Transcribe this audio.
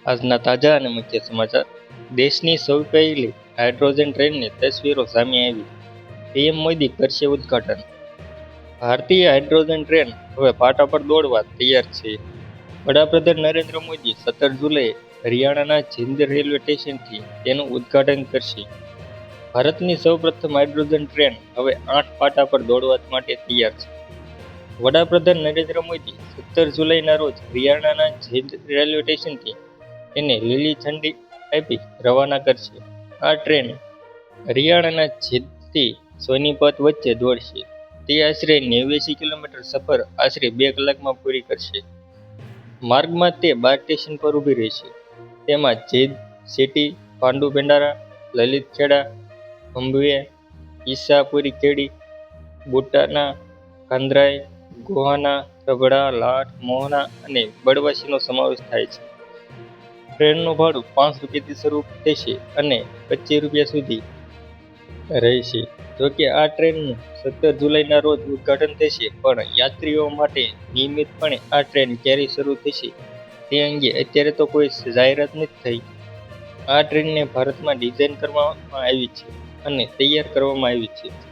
આજના તાજા અને મુખ્ય સમાચાર. દેશની સૌ પહેલી હાઇડ્રોજન ટ્રેનની તસવીરો સામે આવી. પીએમ મોદી કરશે ઉદ્ઘાટન. ભારતીય હાઇડ્રોજન ટ્રેન હવે પાટા પર દોડવા તૈયાર છે. વડાપ્રધાન નરેન્દ્ર મોદી 17 જુલાઈએ હરિયાણાના જિંદ રેલવે સ્ટેશનથી તેનું ઉદ્ઘાટન કરશે. ભારતની સૌપ્રથમ હાઇડ્રોજન ટ્રેન હવે 8 પાટા પર દોડવા માટે તૈયાર છે. વડાપ્રધાન નરેન્દ્ર મોદી 17 જુલાઈના રોજ હરિયાણાના જિંદ રેલવે સ્ટેશનથી તેને લીલી ઝંડી આપી રવાના કરશે. આ ટ્રેન હરિયાણાના જિંદથી સોનીપત વચ્ચે દોડશે. તે આશરે 89 કિલોમીટર સફર આશરે 2 કલાકમાં પૂરી કરશે. માર્ગમાં તે 12 સ્ટેશન પર ઊભી રહેશે. તેમાં જિંદ સિટી, પાંડુ-ભંડારા, લલિતખેડા, અંબવે, ઈસાપુરી ખેડી, બુટાના, કાંદ્રાઈ, ગોહાના, રબડા, લાઠ, મોહના અને બડવાસીનો સમાવેશ થાય છે. ટ્રેનનું ભાડું 5 રૂપિયાથી શરૂ થશે અને 25 રૂપિયા સુધી રહેશે. જોકે આ ટ્રેનનું 17 જુલાઈના રોજ ઉદ્ઘાટન થશે, પણ યાત્રીઓ માટે નિયમિતપણે આ ટ્રેન ક્યારે શરૂ થશે તે અંગે અત્યારે તો કોઈ જાહેરાત નથી થઈ. આ ટ્રેનને ભારતમાં ડિઝાઇન કરવામાં આવી છે અને તૈયાર કરવામાં આવી છે.